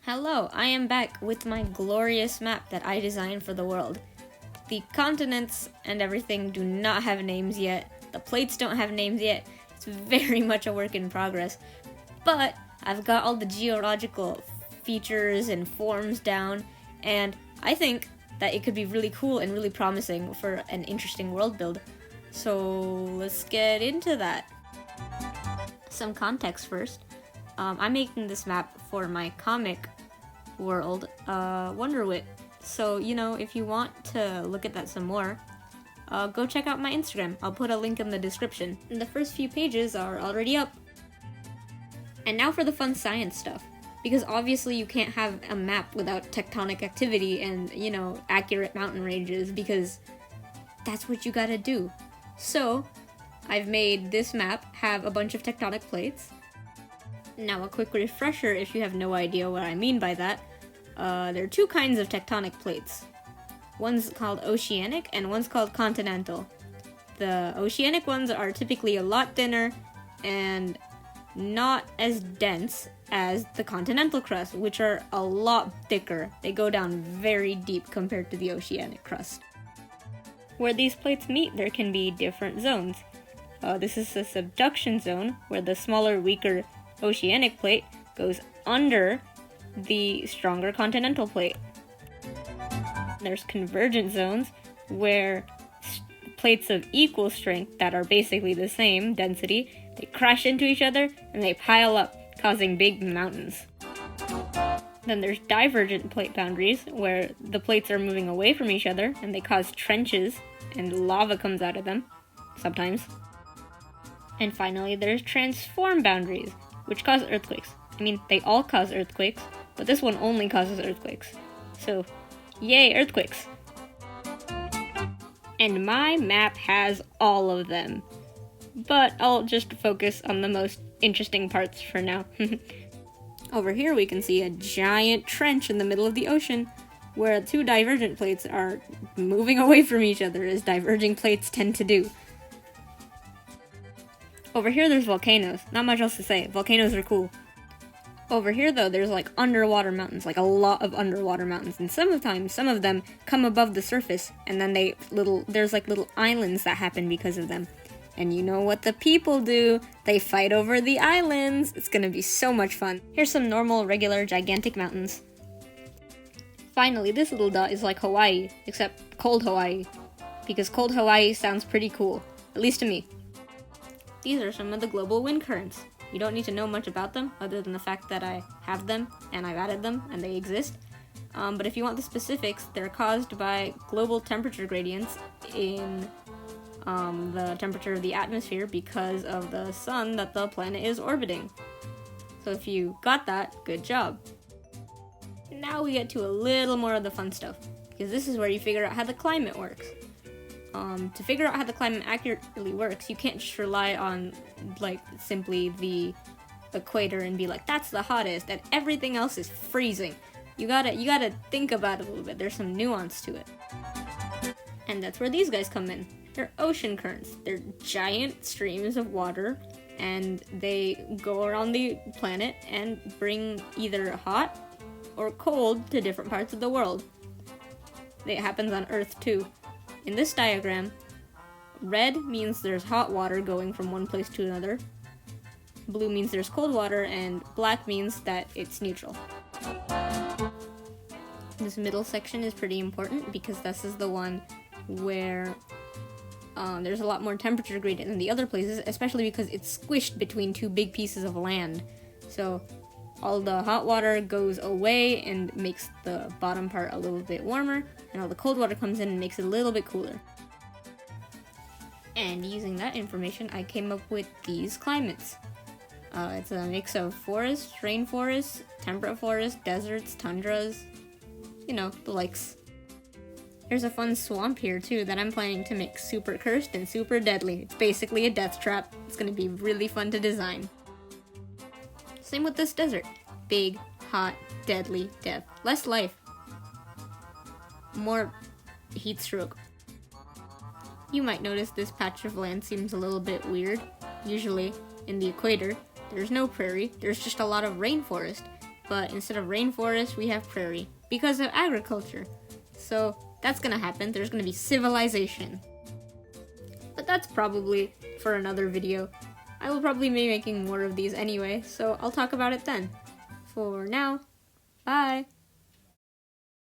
Hello, I am back with my glorious map that I designed for the world. The continents and everything do not have names yet. The plates don't have names yet. It's very much a work in progress. But I've got all the geological features and forms down, and I think that it could be really cool and really promising for an interesting world build. So let's get into that. Some context first. I'm making this map for my comic world, Wonderwit. So, if you want to look at that some more, go check out my Instagram. I'll put a link in the description. And the first few pages are already up. And now for the fun science stuff. Because obviously you can't have a map without tectonic activity and, accurate mountain ranges, because that's what you gotta do. So, I've made this map have a bunch of tectonic plates. Now, a quick refresher if you have no idea what I mean by that. There are two kinds of tectonic plates. One's called oceanic and one's called continental. The oceanic ones are typically a lot thinner and not as dense as the continental crust, which are a lot thicker. They go down very deep compared to the oceanic crust. Where these plates meet, there can be different zones. This is a subduction zone, where the smaller, weaker oceanic plate goes under the stronger continental plate. There's convergent zones, where plates of equal strength that are basically the same density, they crash into each other and they pile up, causing big mountains. Then there's divergent plate boundaries, where the plates are moving away from each other and they cause trenches and lava comes out of them, sometimes. And finally, there's transform boundaries, which cause earthquakes. I mean, they all cause earthquakes, but this one only causes earthquakes. So, yay, earthquakes! And my map has all of them. But I'll just focus on the most interesting parts for now. Over here we can see a giant trench in the middle of the ocean, where two divergent plates are moving away from each other, as diverging plates tend to do. Over here there's volcanoes. Not much else to say. Volcanoes are cool. Over here though, there's underwater mountains, a lot of underwater mountains, and sometimes some of them come above the surface, and then there's little islands that happen because of them. And you know what the people do? They fight over the islands. It's gonna be so much fun. Here's some normal, regular, gigantic mountains. Finally, this little dot is like Hawaii, except cold Hawaii, because cold Hawaii sounds pretty cool, at least to me. These are some of the global wind currents. You don't need to know much about them, other than the fact that I have them, and I've added them, and they exist. But if you want the specifics, they're caused by global temperature gradients in the temperature of the atmosphere because of the sun that the planet is orbiting. So if you got that, good job. Now we get to a little more of the fun stuff, because this is where you figure out how the climate works. To figure out how the climate accurately works, you can't just rely on, simply the equator and be like, that's the hottest, and everything else is freezing. You gotta think about it a little bit. There's some nuance to it. And that's where these guys come in. They're ocean currents. They're giant streams of water, and they go around the planet and bring either hot or cold to different parts of the world. It happens on Earth too. In this diagram, red means there's hot water going from one place to another, blue means there's cold water, and black means that it's neutral. This middle section is pretty important because this is the one where there's a lot more temperature gradient than the other places, especially because it's squished between two big pieces of land. So all the hot water goes away and makes the bottom part a little bit warmer, and all the cold water comes in and makes it a little bit cooler. And using that information, I came up with these climates. It's a mix of forests, rainforests, temperate forests, deserts, tundras, the likes. There's a fun swamp here too that I'm planning to make super cursed and super deadly. It's basically a death trap. It's gonna be really fun to design. Same with this desert. Big, hot, deadly, death. Less life. More heat stroke. You might notice this patch of land seems a little bit weird. Usually, in the equator, there's no prairie, there's just a lot of rainforest. but instead of rainforest, we have prairie because of agriculture. So that's gonna happen. There's gonna be civilization. But that's probably for another video. I will probably be making more of these anyway, so I'll talk about it then. For now, bye!